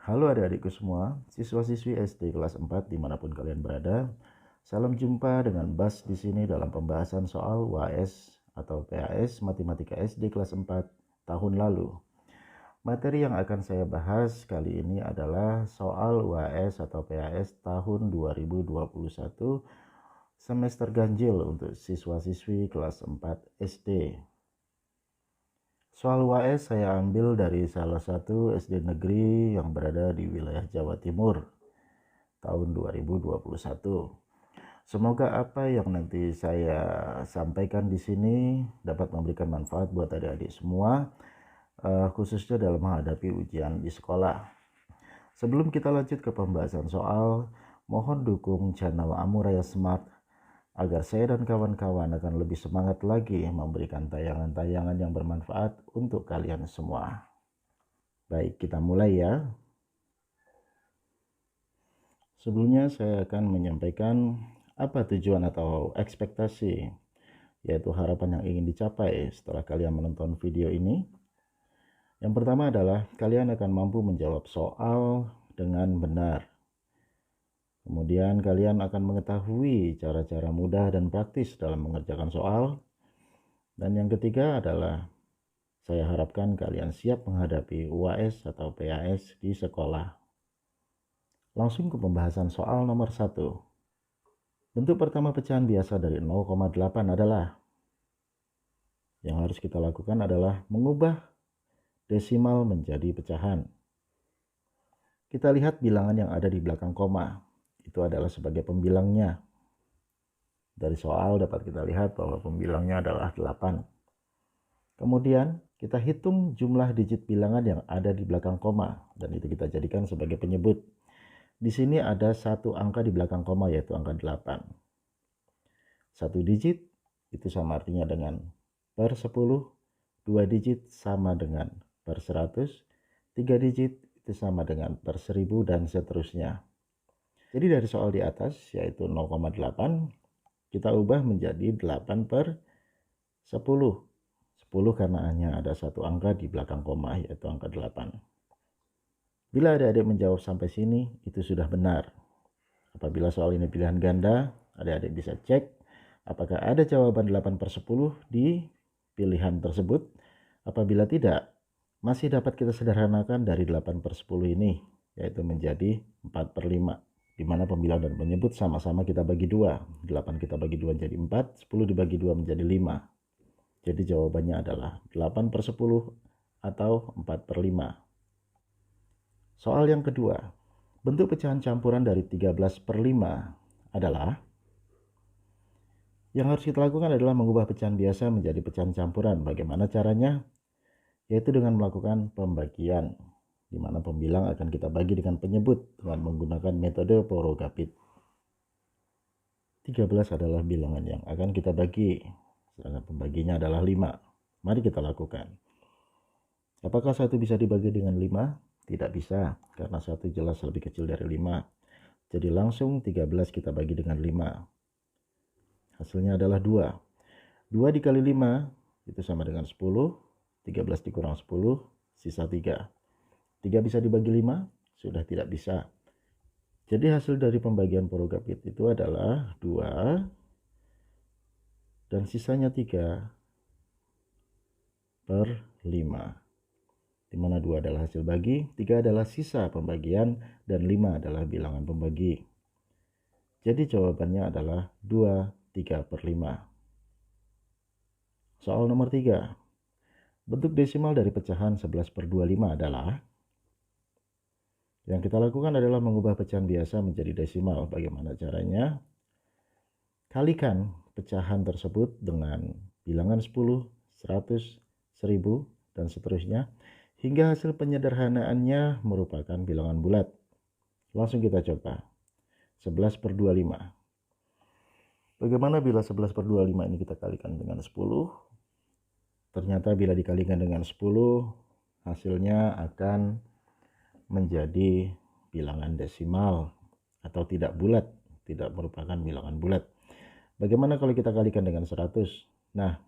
Halo adik-adikku semua, siswa-siswi SD kelas 4 dimanapun kalian berada. Salam jumpa dengan Bas di sini dalam pembahasan soal UAS atau PAS Matematika SD kelas 4 tahun lalu. Materi yang akan saya bahas kali ini adalah soal UAS atau PAS tahun 2021 semester ganjil untuk siswa-siswi kelas 4 SD. Soal UAS saya ambil dari salah satu SD negeri yang berada di wilayah Jawa Timur tahun 2021. Semoga apa yang nanti saya sampaikan di sini dapat memberikan manfaat buat adik-adik semua, khususnya dalam menghadapi ujian di sekolah. Sebelum kita lanjut ke pembahasan soal, mohon dukung channel Amuraya Smart agar saya dan kawan-kawan akan lebih semangat lagi memberikan tayangan-tayangan yang bermanfaat untuk kalian semua. Baik, kita mulai ya. Sebelumnya saya akan menyampaikan apa tujuan atau ekspektasi, yaitu harapan yang ingin dicapai setelah kalian menonton video ini. Yang pertama adalah kalian akan mampu menjawab soal dengan benar. Kemudian kalian akan mengetahui cara-cara mudah dan praktis dalam mengerjakan soal. Dan yang ketiga adalah saya harapkan kalian siap menghadapi UAS atau PAS di sekolah. Langsung ke pembahasan soal nomor 1. Bentuk pertama pecahan biasa dari 0,8 adalah, yang harus kita lakukan adalah mengubah desimal menjadi pecahan. Kita lihat bilangan yang ada di belakang koma. Itu adalah sebagai pembilangnya. Dari soal dapat kita lihat bahwa pembilangnya adalah 8. Kemudian kita hitung jumlah digit bilangan yang ada di belakang koma, dan itu kita jadikan sebagai penyebut. Di sini ada satu angka di belakang koma, yaitu angka 8. Satu digit itu sama artinya dengan per 10, 2 digit sama dengan per 100, 3 digit itu sama dengan per 1000, dan seterusnya. Jadi dari soal di atas, yaitu 0,8, kita ubah menjadi 8 per 10. 10 karena hanya ada satu angka di belakang koma, yaitu angka 8. Bila adik-adik menjawab sampai sini, itu sudah benar. Apabila soal ini pilihan ganda, adik-adik bisa cek apakah ada jawaban 8 per 10 di pilihan tersebut. Apabila tidak, masih dapat kita sederhanakan dari 8 per 10 ini, yaitu menjadi 4 per 5. Di mana pembilang dan penyebut sama-sama kita bagi 2. 8 kita bagi 2 menjadi 4, 10 dibagi 2 menjadi 5. Jadi jawabannya adalah 8 per 10 atau 4 per 5. Soal yang kedua, bentuk pecahan campuran dari 13 per 5 adalah, yang harus kita lakukan adalah mengubah pecahan biasa menjadi pecahan campuran. Bagaimana caranya? Yaitu dengan melakukan pembagian, di mana pembilang akan kita bagi dengan penyebut dengan menggunakan metode Porogapit. 13 adalah bilangan yang akan kita bagi, sedangkan pembaginya adalah 5. Mari kita lakukan. Apakah 1 bisa dibagi dengan 5? Tidak bisa, karena 1 jelas lebih kecil dari 5. Jadi langsung 13 kita bagi dengan 5. Hasilnya adalah 2. 2 dikali 5 itu sama dengan 10. 13 dikurang 10, sisa 3. 3 bisa dibagi 5? Sudah tidak bisa. Jadi hasil dari pembagian Porogapit itu adalah 2 dan sisanya 3 per 5. Di mana 2 adalah hasil bagi, 3 adalah sisa pembagian, dan 5 adalah bilangan pembagi. Jadi jawabannya adalah 2, 3 per 5. Soal nomor 3. Bentuk desimal dari pecahan 11 per 25 adalah, yang kita lakukan adalah mengubah pecahan biasa menjadi desimal. Bagaimana caranya? Kalikan pecahan tersebut dengan bilangan 10, 100, 1000, dan seterusnya, hingga hasil penyederhanaannya merupakan bilangan bulat. Langsung kita coba. 11 per 25. Bagaimana bila 11 per 25 ini kita kalikan dengan 10? Ternyata bila dikalikan dengan 10, hasilnya akan menjadi bilangan desimal atau tidak bulat, tidak merupakan bilangan bulat. Bagaimana kalau kita kalikan dengan 100? Nah,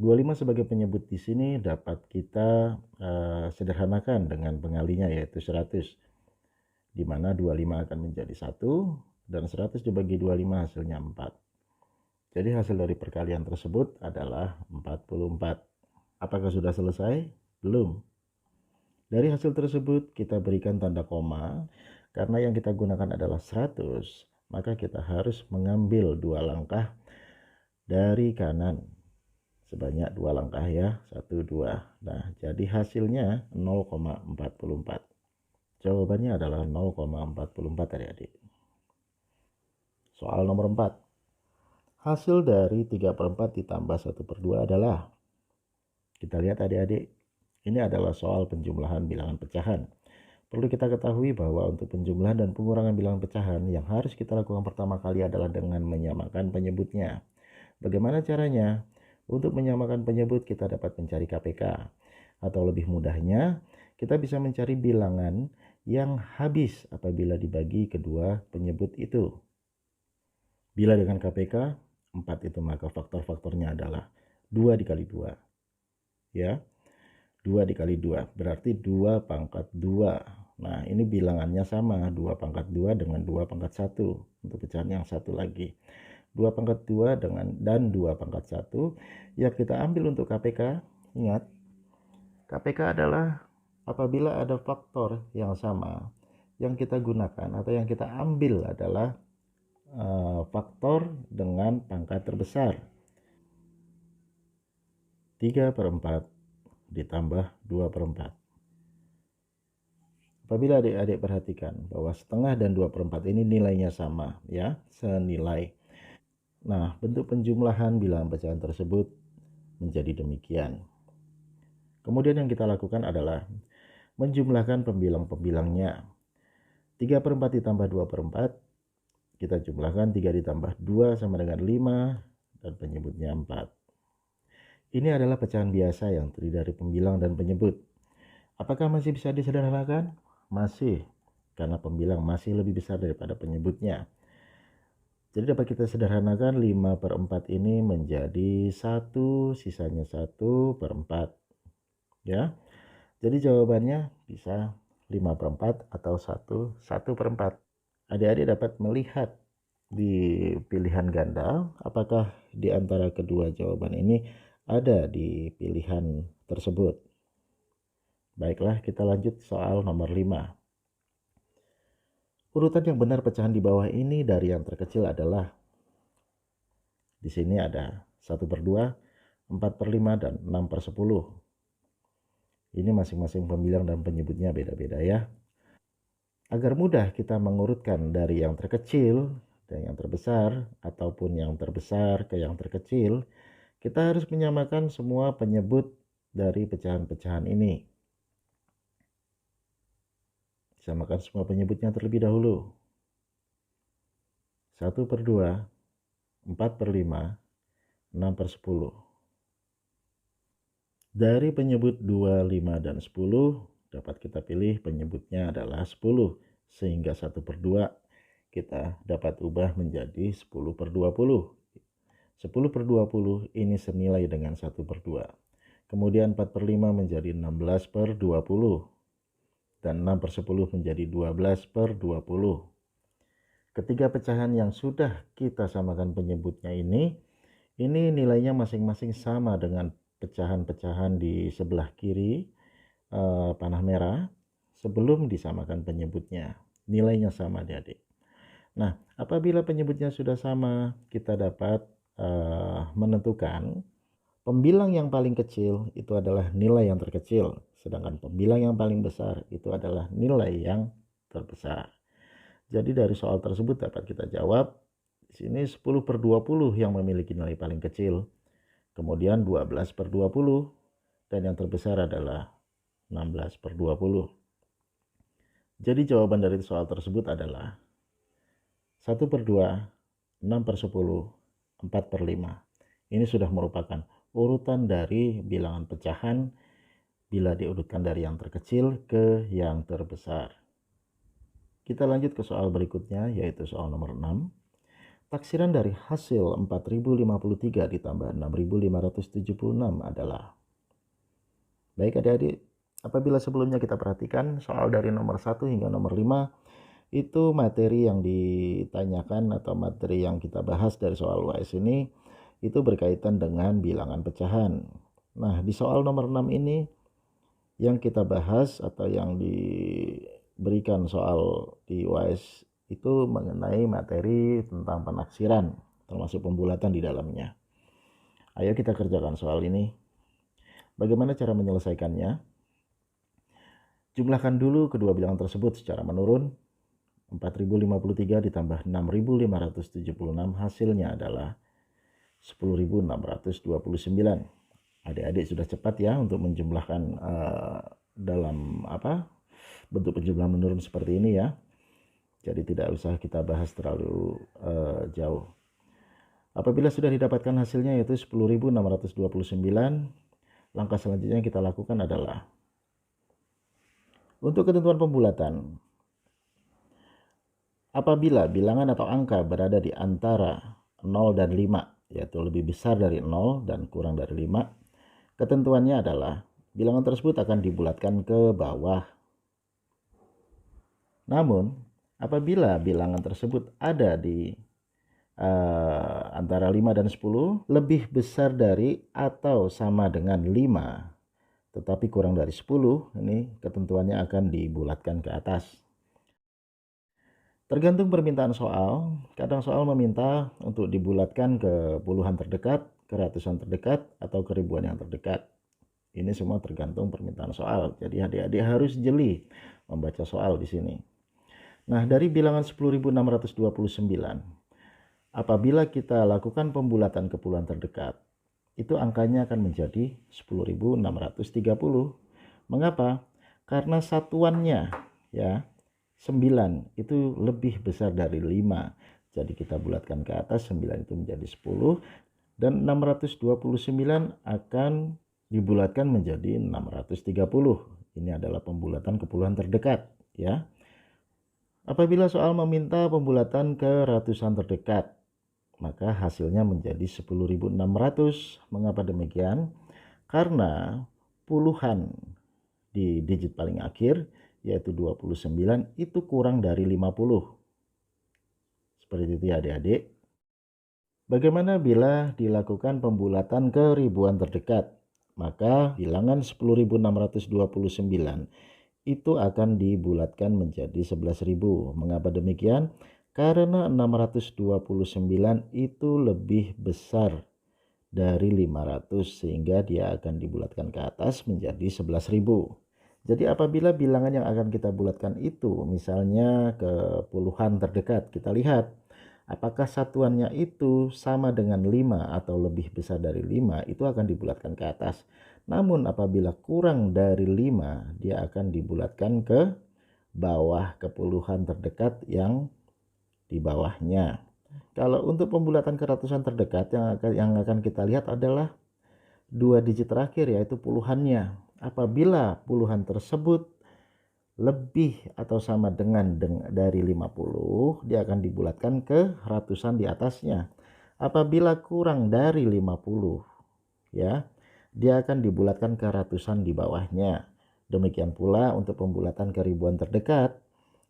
25 sebagai penyebut di sini dapat kita sederhanakan dengan pengalinya, yaitu 100. di mana 25 akan menjadi 1, dan 100 dibagi 25 hasilnya 4. Jadi hasil dari perkalian tersebut adalah 44. Apakah sudah selesai? Belum. Dari hasil tersebut kita berikan tanda koma, karena yang kita gunakan adalah 100, maka kita harus mengambil 2 langkah dari kanan. Sebanyak 2 langkah ya, 1, 2. Nah, jadi hasilnya 0,44. Jawabannya adalah 0,44 adik-adik. Soal nomor 4. Hasil dari 3/4 ditambah 1/2 adalah, kita lihat adik-adik, ini adalah soal penjumlahan bilangan pecahan. Perlu kita ketahui bahwa untuk penjumlahan dan pengurangan bilangan pecahan yang harus kita lakukan pertama kali adalah dengan menyamakan penyebutnya. Bagaimana caranya? Untuk menyamakan penyebut kita dapat mencari KPK. Atau lebih mudahnya, kita bisa mencari bilangan yang habis apabila dibagi kedua penyebut itu. Bila dengan KPK 4 itu, maka faktor-faktornya adalah 2 dikali 2. Ya, 2 dikali 2 berarti 2 pangkat 2. Nah, ini bilangannya sama, 2 pangkat 2 dengan 2 pangkat 1. Untuk pecahan yang satu lagi, 2 pangkat 2 dan 2 pangkat 1. Yang kita ambil untuk KPK, ingat, KPK adalah apabila ada faktor yang sama, yang kita gunakan atau yang kita ambil adalah faktor dengan pangkat terbesar. 3/4 ditambah 2/4. Apabila adik-adik perhatikan bahwa setengah dan 2/4 ini nilainya sama, ya, senilai. Nah, bentuk penjumlahan bilangan pecahan tersebut menjadi demikian. Kemudian yang kita lakukan adalah menjumlahkan pembilang-pembilangnya. 3/4 ditambah 2/4, kita jumlahkan 3 ditambah 2 sama dengan 5, dan penyebutnya 4. Ini adalah pecahan biasa yang terdiri dari pembilang dan penyebut. Apakah masih bisa disederhanakan? Masih, karena pembilang masih lebih besar daripada penyebutnya. Jadi dapat kita sederhanakan 5/4 ini menjadi 1, sisanya 1/4. Ya, jadi jawabannya bisa 5/4 atau 1/4. Adik-adik dapat melihat di pilihan ganda, apakah di antara kedua jawaban ini ada di pilihan tersebut. Baiklah, kita lanjut soal nomor 5. Urutan yang benar pecahan di bawah ini dari yang terkecil adalah, di sini ada 1/2, 4/5, dan 6/10. Ini masing-masing pembilang dan penyebutnya beda-beda ya. Agar mudah kita mengurutkan dari yang terkecil dan yang terbesar, ataupun yang terbesar ke yang terkecil, kita harus menyamakan semua penyebut dari pecahan-pecahan ini. Samakan semua penyebutnya terlebih dahulu. 1/2, 4/5, 6/10. Dari penyebut 2, 5, dan 10, dapat kita pilih penyebutnya adalah 10, sehingga 1/2 kita dapat ubah menjadi 10/20. 10/20 ini senilai dengan 1/2. Kemudian 4/5 menjadi 16/20. Dan 6/10 menjadi 12/20. Ketiga pecahan yang sudah kita samakan penyebutnya ini nilainya masing-masing sama dengan pecahan-pecahan di sebelah kiri panah merah sebelum disamakan penyebutnya. Nilainya sama adik-adik. Nah, apabila penyebutnya sudah sama, kita dapat menentukan pembilang yang paling kecil itu adalah nilai yang terkecil, sedangkan pembilang yang paling besar itu adalah nilai yang terbesar. Jadi dari soal tersebut dapat kita jawab, di sini 10/20 yang memiliki nilai paling kecil, kemudian 12/20, dan yang terbesar adalah 16/20. Jadi jawaban dari soal tersebut adalah 1/2, 6/10, 4/5. Ini sudah merupakan urutan dari bilangan pecahan bila diurutkan dari yang terkecil ke yang terbesar. Kita lanjut ke soal berikutnya, yaitu soal nomor 6. Taksiran dari hasil 4053 ditambah 6576 adalah. Baik adik-adik, apabila sebelumnya kita perhatikan soal dari nomor 1 hingga nomor 5, itu materi yang ditanyakan atau materi yang kita bahas dari soal UAS ini itu berkaitan dengan bilangan pecahan. Nah, di soal nomor 6 ini yang kita bahas atau yang diberikan soal di UAS itu mengenai materi tentang penaksiran, termasuk pembulatan di dalamnya. Ayo kita kerjakan soal ini. Bagaimana cara menyelesaikannya? Jumlahkan dulu kedua bilangan tersebut secara menurun. 4053 ditambah 6576 hasilnya adalah 10.629. Adik-adik sudah cepat ya untuk menjumlahkan dalam bentuk penjumlahan menurun seperti ini ya. Jadi tidak usah kita bahas terlalu jauh. Apabila sudah didapatkan hasilnya yaitu 10.629, langkah selanjutnya yang kita lakukan adalah untuk ketentuan pembulatan. Apabila bilangan atau angka berada di antara 0 dan 5, yaitu lebih besar dari 0 dan kurang dari 5, ketentuannya adalah bilangan tersebut akan dibulatkan ke bawah. Namun, apabila bilangan tersebut ada di antara 5 dan 10, lebih besar dari atau sama dengan 5, tetapi kurang dari 10, ini ketentuannya akan dibulatkan ke atas. Tergantung permintaan soal, kadang soal meminta untuk dibulatkan ke puluhan terdekat, ke ratusan terdekat, atau ke ribuan yang terdekat. Ini semua tergantung permintaan soal. Jadi adik-adik harus jeli membaca soal di sini. Nah, dari bilangan 10.629, apabila kita lakukan pembulatan ke puluhan terdekat, itu angkanya akan menjadi 10.630. Mengapa? Karena satuannya ya 9 itu lebih besar dari 5. Jadi kita bulatkan ke atas, 9 itu menjadi 10 dan 629 akan dibulatkan menjadi 630. Ini adalah pembulatan ke puluhan terdekat ya. Apabila soal meminta pembulatan ke ratusan terdekat, maka hasilnya menjadi 10.600. Mengapa demikian? Karena puluhan di digit paling akhir yaitu 29 itu kurang dari 50. Seperti itu ya adik-adik. Bagaimana bila dilakukan pembulatan ke ribuan terdekat? Maka bilangan 10.629 itu akan dibulatkan menjadi 11.000. Mengapa demikian? Karena 629 itu lebih besar dari 500 sehingga dia akan dibulatkan ke atas menjadi 11.000. Jadi apabila bilangan yang akan kita bulatkan itu misalnya ke puluhan terdekat, kita lihat apakah satuannya itu sama dengan 5 atau lebih besar dari 5, itu akan dibulatkan ke atas. Namun apabila kurang dari 5, dia akan dibulatkan ke bawah, ke puluhan terdekat yang di bawahnya. Kalau untuk pembulatan ke ratusan terdekat yang akan kita lihat adalah 2 digit terakhir yaitu puluhannya. Apabila puluhan tersebut lebih atau sama dengan dari 50, dia akan dibulatkan ke ratusan di atasnya. Apabila kurang dari 50 ya, dia akan dibulatkan ke ratusan di bawahnya. Demikian pula untuk pembulatan ke ribuan terdekat,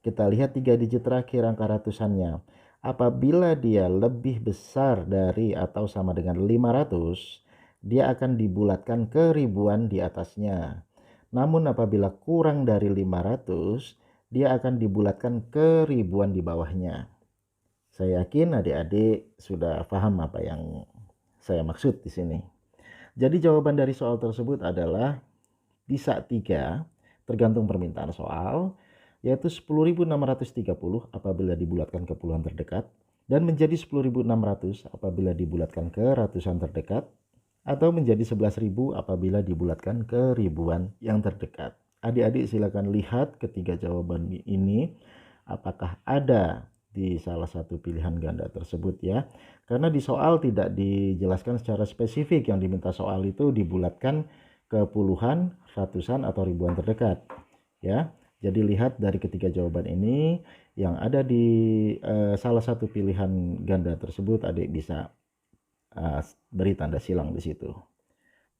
kita lihat 3 digit terakhir angka ratusannya. Apabila dia lebih besar dari atau sama dengan 500, dia akan dibulatkan ke ribuan di atasnya. Namun apabila kurang dari 500, dia akan dibulatkan ke ribuan di bawahnya. Saya yakin adik-adik sudah paham apa yang saya maksud di sini. Jadi jawaban dari soal tersebut adalah bisa 3, tergantung permintaan soal, yaitu 10.630 apabila dibulatkan ke puluhan terdekat, dan menjadi 10.600 apabila dibulatkan ke ratusan terdekat, atau menjadi 11.000 apabila dibulatkan ke ribuan yang terdekat. Adik-adik silakan lihat ketiga jawaban ini apakah ada di salah satu pilihan ganda tersebut ya. Karena di soal tidak dijelaskan secara spesifik, yang diminta soal itu dibulatkan ke puluhan, ratusan atau ribuan terdekat ya. Jadi lihat dari ketiga jawaban ini yang ada di salah satu pilihan ganda tersebut, adik bisa beri tanda silang di situ.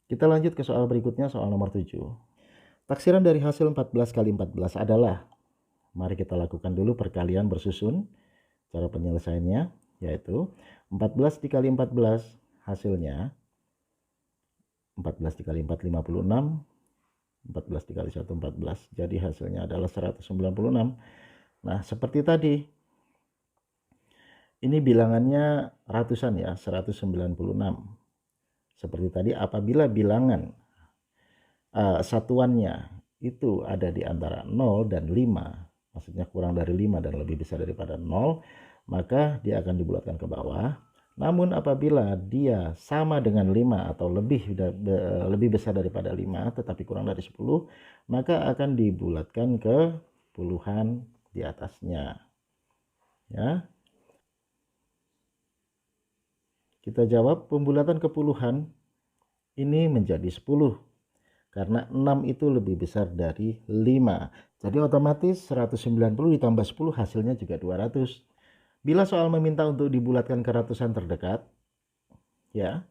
Kita lanjut ke soal berikutnya, soal nomor 7. Taksiran dari hasil 14 kali 14 adalah, Mari kita lakukan dulu perkalian bersusun. Cara penyelesaiannya yaitu 14 dikali 14 hasilnya 14 dikali 4 56, 14 dikali 1 14. Jadi hasilnya adalah 196. Nah, seperti tadi. Ini bilangannya ratusan ya, 196. Seperti tadi apabila bilangan satuannya itu ada di antara 0 dan 5, maksudnya kurang dari 5 dan lebih besar daripada 0, maka dia akan dibulatkan ke bawah. Namun apabila dia sama dengan 5 atau lebih besar daripada 5 tetapi kurang dari 10, maka akan dibulatkan ke puluhan di atasnya. Ya. Kita jawab pembulatan ke puluhan ini menjadi 10. Karena 6 itu lebih besar dari 5. Jadi otomatis 190 ditambah 10 hasilnya juga 200. Bila soal meminta untuk dibulatkan ke ratusan terdekat, ya,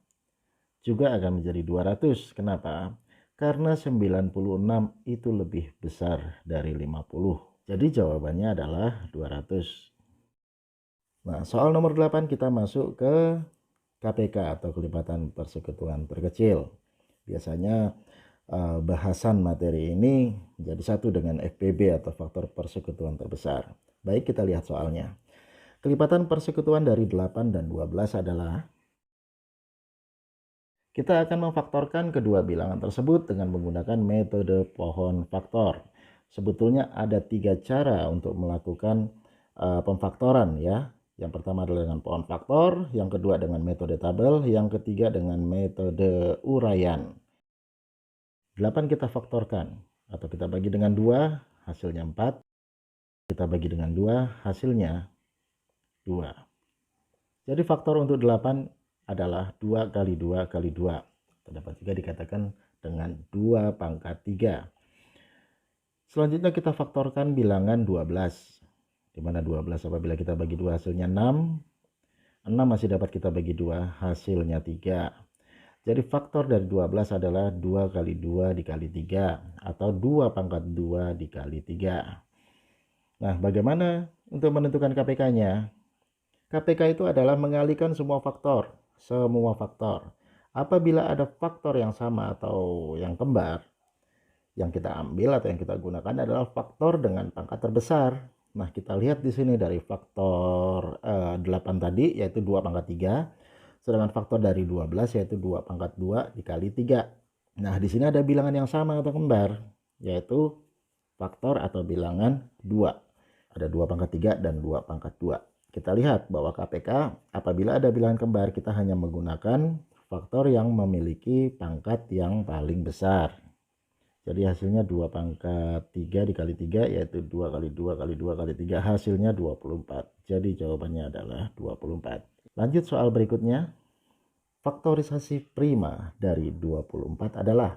juga akan menjadi 200. Kenapa? Karena 96 itu lebih besar dari 50. Jadi jawabannya adalah 200. Nah, soal nomor 8 kita masuk ke KPK atau kelipatan persekutuan terkecil. Biasanya bahasan materi ini menjadi satu dengan FPB atau faktor persekutuan terbesar. Baik, kita lihat soalnya. Kelipatan persekutuan dari 8 dan 12 adalah kita akan memfaktorkan kedua bilangan tersebut dengan menggunakan metode pohon faktor. Sebetulnya ada 3 cara untuk melakukan pemfaktoran ya. Yang pertama adalah dengan pohon faktor, yang kedua dengan metode tabel, yang ketiga dengan metode uraian. 8 kita faktorkan atau kita bagi dengan 2, hasilnya 4. Kita bagi dengan 2, hasilnya 2. Jadi faktor untuk 8 adalah 2 kali 2 kali 2. Dapat juga dikatakan dengan 2 pangkat 3. Selanjutnya kita faktorkan bilangan 12. Di mana 12 apabila kita bagi 2 hasilnya 6. 6 masih dapat kita bagi 2, hasilnya 3. Jadi faktor dari 12 adalah 2 kali 2 dikali 3 atau 2 pangkat 2 dikali 3. Nah, bagaimana untuk menentukan KPK-nya? KPK itu adalah mengalihkan semua faktor. Apabila ada faktor yang sama atau yang kembar, yang kita ambil atau yang kita gunakan adalah faktor dengan pangkat terbesar. Nah, kita lihat di sini dari faktor 8 tadi yaitu 2 pangkat 3, sedangkan faktor dari 12 yaitu 2 pangkat 2 dikali 3. Nah, di sini ada bilangan yang sama atau kembar, yaitu faktor atau bilangan 2. Ada 2 pangkat 3 dan 2 pangkat 2. Kita lihat bahwa KPK apabila ada bilangan kembar kita hanya menggunakan faktor yang memiliki pangkat yang paling besar. Jadi hasilnya 2 pangkat 3 dikali 3 yaitu 2 kali 2 kali 2 kali 3 hasilnya 24. Jadi jawabannya adalah 24. Lanjut soal berikutnya. Faktorisasi prima dari 24 adalah,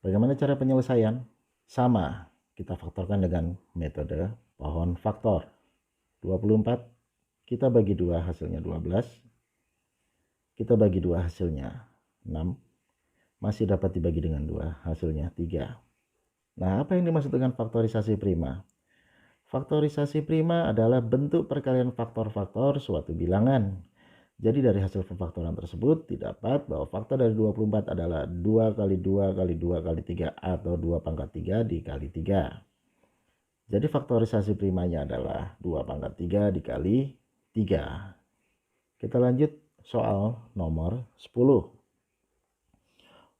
bagaimana cara penyelesaian? Sama, kita faktorkan dengan metode pohon faktor. 24 kita bagi 2 hasilnya 12. Kita bagi 2 hasilnya 6. Masih dapat dibagi dengan 2, hasilnya 3. Nah, apa yang dimaksud dengan faktorisasi prima? Faktorisasi prima adalah bentuk perkalian faktor-faktor suatu bilangan. Jadi dari hasil pemfaktoran tersebut didapat bahwa faktor dari 24 adalah 2 kali 2 kali 2 kali 3 atau 2 pangkat 3 dikali 3. Jadi faktorisasi primanya adalah 2 pangkat 3 dikali 3. Kita lanjut soal nomor 10.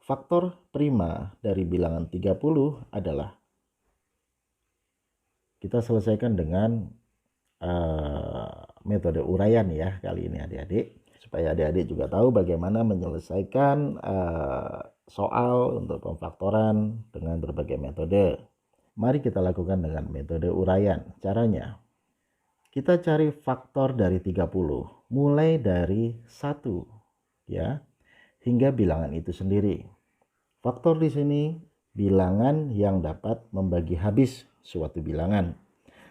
Faktor prima dari bilangan 30 adalah, kita selesaikan dengan metode uraian ya kali ini adik-adik, supaya adik-adik juga tahu bagaimana menyelesaikan soal untuk pemfaktoran dengan berbagai metode. Mari kita lakukan dengan metode uraian. Caranya, kita cari faktor dari 30 mulai dari 1 ya hingga bilangan itu sendiri. Faktor di sini bilangan yang dapat membagi habis suatu bilangan.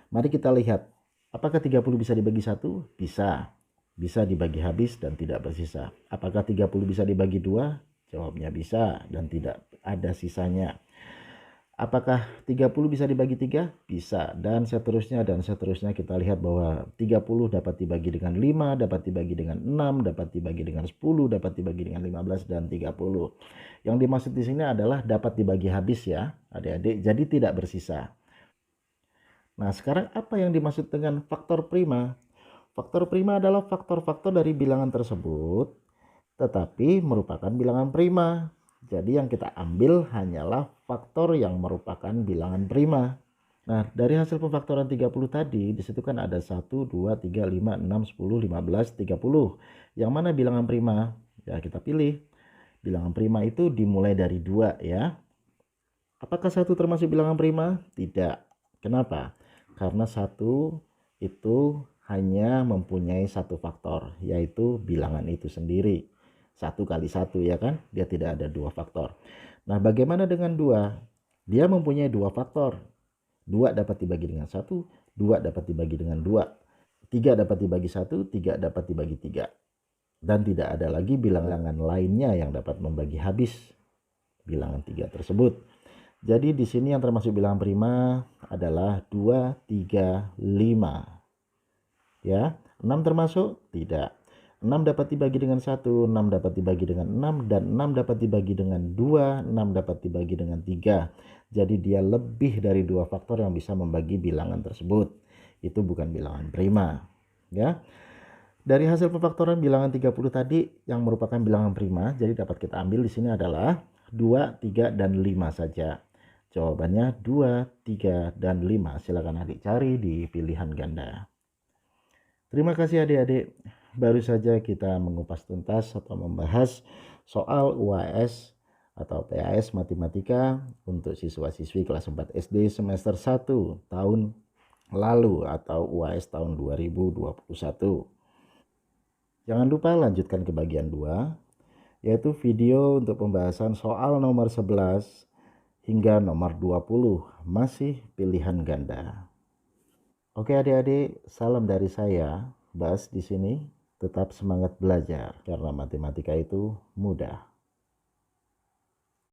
Mari kita lihat, apakah 30 bisa dibagi 1? Bisa. Bisa dibagi habis dan tidak bersisa. Apakah 30 bisa dibagi 2? Jawabnya bisa dan tidak ada sisanya. Apakah 30 bisa dibagi 3? Bisa, dan seterusnya kita lihat bahwa 30 dapat dibagi dengan 5, dapat dibagi dengan 6, dapat dibagi dengan 10, dapat dibagi dengan 15 dan 30. Yang dimaksud di sini adalah dapat dibagi habis ya, Adik-adik, jadi tidak bersisa. Nah, sekarang apa yang dimaksud dengan faktor prima? Faktor prima adalah faktor-faktor dari bilangan tersebut tetapi merupakan bilangan prima. Jadi yang kita ambil hanyalah faktor yang merupakan bilangan prima. Nah, dari hasil pemfaktoran 30 tadi, disitu kan ada 1, 2, 3, 5, 6, 10, 15, 30. Yang mana bilangan prima? Ya, kita pilih. Bilangan prima itu dimulai dari 2 ya. Apakah 1 termasuk bilangan prima? Tidak. Kenapa? Karena 1 itu hanya mempunyai satu faktor, yaitu bilangan itu sendiri. 1 kali 1 ya kan? Dia tidak ada 2 faktor. Nah, bagaimana dengan 2? Dia mempunyai 2 faktor. 2 dapat dibagi dengan 1, 2 dapat dibagi dengan 2. 3 dapat dibagi 1, 3 dapat dibagi 3. Dan tidak ada lagi bilangan lainnya yang dapat membagi habis bilangan 3 tersebut. Jadi di sini yang termasuk bilangan prima adalah 2, 3, 5. Ya, 6 termasuk? Tidak. 6 dapat dibagi dengan 1, 6 dapat dibagi dengan 6, dan 6 dapat dibagi dengan 2, 6 dapat dibagi dengan 3. Jadi dia lebih dari 2 faktor yang bisa membagi bilangan tersebut. Itu bukan bilangan prima. Ya. Dari hasil pemfaktoran bilangan 30 tadi yang merupakan bilangan prima, jadi dapat kita ambil di sini adalah 2, 3, dan 5 saja. Jawabannya 2, 3, dan 5. Silakan adik cari di pilihan ganda. Terima kasih adik-adik. Baru saja kita mengupas tuntas atau membahas soal UAS atau PAS Matematika untuk siswa-siswi kelas 4 SD semester 1 tahun lalu atau UAS tahun 2021. Jangan lupa lanjutkan ke bagian 2, yaitu video untuk pembahasan soal nomor 11 hingga nomor 20, masih pilihan ganda. Oke adik-adik, salam dari saya, Bas di sini. Tetap semangat belajar karena matematika itu mudah.